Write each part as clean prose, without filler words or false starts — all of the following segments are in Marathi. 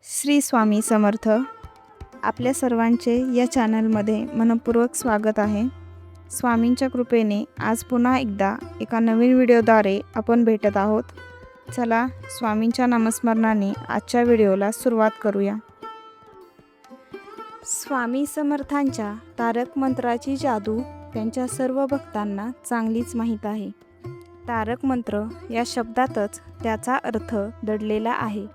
श्री स्वामी समर्थ. आपल्या सर्वांचे या चॅनलमध्ये मनपूर्वक स्वागत आहे. स्वामींच्या कृपेने आज पुन्हा एकदा एका नवीन व्हिडिओद्वारे आपण भेटत आहोत. चला स्वामींच्या नामस्मरणाने आजच्या व्हिडिओला सुरुवात करूया. स्वामी समर्थांच्या तारक मंत्राची जादू त्यांच्या सर्व भक्तांना चांगलीच माहीत आहे. तारक मंत्र या शब्दातच त्याचा अर्थ दडलेला आहे.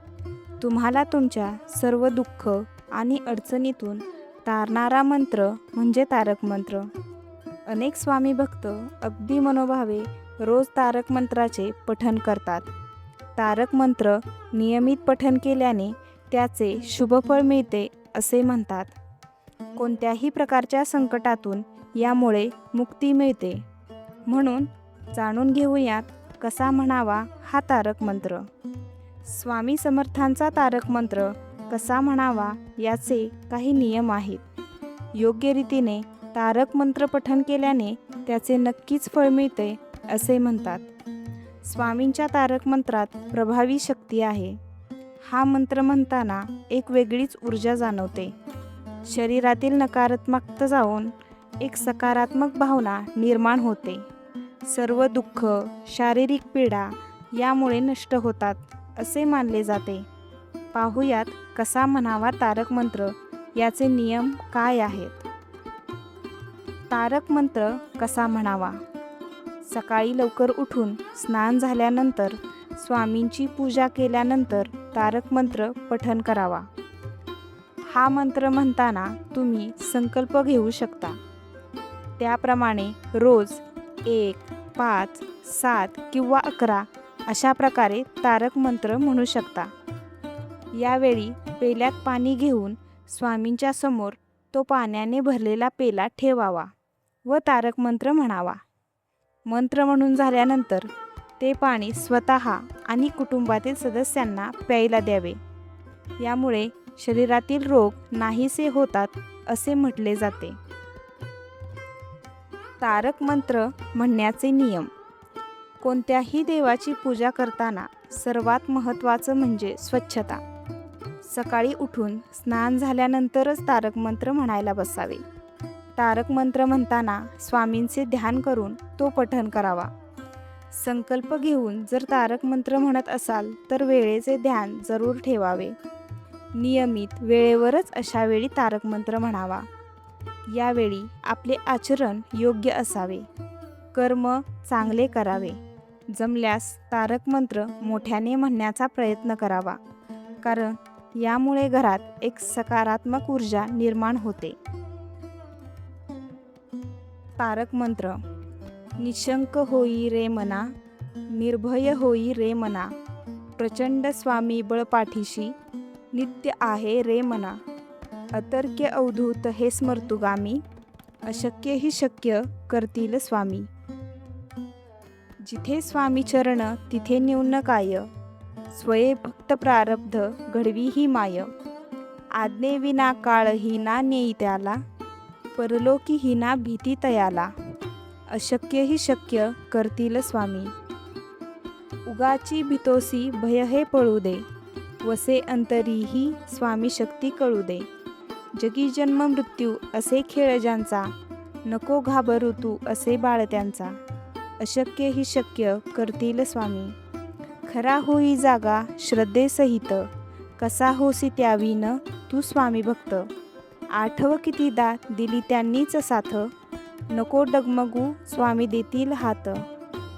तुम्हाला तुमच्या सर्व दुःख आणि अडचणीतून तारणारा मंत्र म्हणजे तारक मंत्र. अनेक स्वामी भक्त अगदी मनोभावे रोज तारक मंत्राचे पठण करतात. तारक मंत्र नियमित पठण केल्याने त्याचे शुभफळ मिळते असे म्हणतात. कोणत्याही प्रकारच्या संकटातून यामुळे मुक्ती मिळते. म्हणून जाणून घेऊयात कसा म्हणावा हा तारक मंत्र. स्वामी समर्थांचा तारक मंत्र कसा म्हणावा याचे काही नियम आहेत. योग्य रीतीने तारक मंत्र पठण केल्याने त्याचे नक्कीच फळ मिळते असे म्हणतात. स्वामींच्या तारक मंत्रात प्रभावी शक्ती आहे. हा मंत्र म्हणताना एक वेगळीच ऊर्जा जाणवते. शरीरातील नकारात्मकता जाऊन एक सकारात्मक भावना निर्माण होते. सर्व दुःख, शारीरिक पीडा यामुळे नष्ट होतात असे मानले जाते. पाहुयात कसा म्हणावा तारक मंत्र, याचे नियम काय आहेत. तारक मंत्र कसा म्हणावा. सकाळी लवकर उठून स्नान झाल्यानंतर स्वामींची पूजा केल्यानंतर तारक मंत्र पठण करावा. हा मंत्र म्हणताना तुम्ही संकल्प घेऊ शकता. त्याप्रमाणे रोज 1, 5, 7 किंवा 11 अशा प्रकारे तारक मंत्र म्हणू शकता. यावेळी पेल्यात पाणी घेऊन स्वामींच्या समोर तो पाण्याने भरलेला पेला ठेवावा व तारक मंत्र म्हणावा. मंत्र म्हणून झाल्यानंतर ते पाणी स्वतः आणि कुटुंबातील सदस्यांना प्यायला द्यावे. यामुळे शरीरातील रोग नाहीसे होतात असे म्हटले जाते. तारक मंत्र म्हणण्याचे नियम. कोणत्याही देवाची पूजा करताना सर्वात महत्त्वाचं म्हणजे स्वच्छता. सकाळी उठून स्नान झाल्यानंतरच तारक मंत्र म्हणायला बसावे. तारक मंत्र म्हणताना स्वामींचे ध्यान करून तो पठण करावा. संकल्प घेऊन जर तारक मंत्र म्हणत असाल तर वेळेचे ध्यान जरूर ठेवावे. नियमित वेळेवरच अशा वेळी तारक मंत्र म्हणावा. यावेळी आपले आचरण योग्य असावे. कर्म चांगले करावे. जमल्यास तारक मंत्र मोठ्याने म्हणण्याचा प्रयत्न करावा, कारण यामुळे घरात एक सकारात्मक ऊर्जा निर्माण होते. तारक मंत्र. निशंक होई रे मना, निर्भय होई रे मना, प्रचंड स्वामी बळ पाठीशी, नित्य आहे रे मना, अतर्क्य अवधूत हे स्मर्तुगामी, अशक्य ही शक्य करतील स्वामी. जिथे स्वामी चरण तिथे न्यून काय, स्वये भक्त प्रारब्ध घडवी ही माय, आज्ञे विना काळ ही ना नेई त्याला, परलोकी ही ना भीती तयाला, अशक्य ही शक्य करतील स्वामी. उगाची भीतोसी भय हे पळू दे, वसे अंतरीही स्वामी शक्ती कळू दे. जगी जन्म मृत्यू असे खेळ ज्यांचा, नको घाबरू तू असे बाळ त्यांचा, अशक्य ही शक्य करतील स्वामी. खरा होई जागा श्रद्धेसहित, कसा होसी त्यावीन तू स्वामी भक्त, आठव कितीदा दिली त्यांनीच साथ, नको डगमगू स्वामी देतील हात,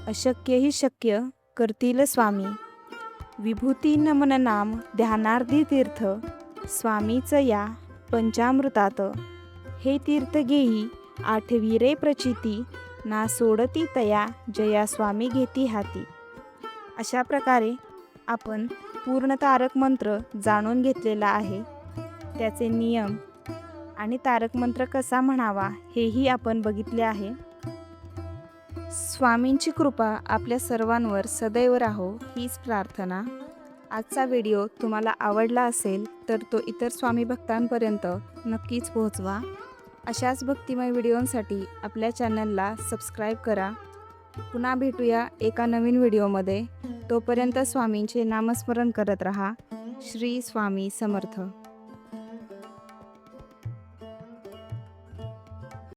अशक्य ही शक्य करतील स्वामी. विभूती नमन नाम ध्यानार्धी तीर्थ, स्वामीच या पंचामृतात, हे तीर्थ घेई आठवी रे प्रचिती, ना सोडती तया जया स्वामी घेती हाती. अशा प्रकारे आपण पूर्ण तारक मंत्र जाणून घेतलेला आहे. त्याचे नियम आणि तारक मंत्र कसा म्हणावा हेही आपण बघितले आहे. स्वामींची कृपा आपल्या सर्वांवर सदैव राहो हीच प्रार्थना. आजचा व्हिडिओ तुम्हाला आवडला असेल तर तो इतर स्वामी भक्तांपर्यंत नक्कीच पोहोचवा. अशाच भक्तिमय व्हिडिओंसाठी आपल्या चॅनलला सबस्क्राईब करा. पुन्हा भेटूया एका नवीन व्हिडिओमध्ये. तोपर्यंत स्वामींचे नामस्मरण करत रहा. श्री स्वामी समर्थ.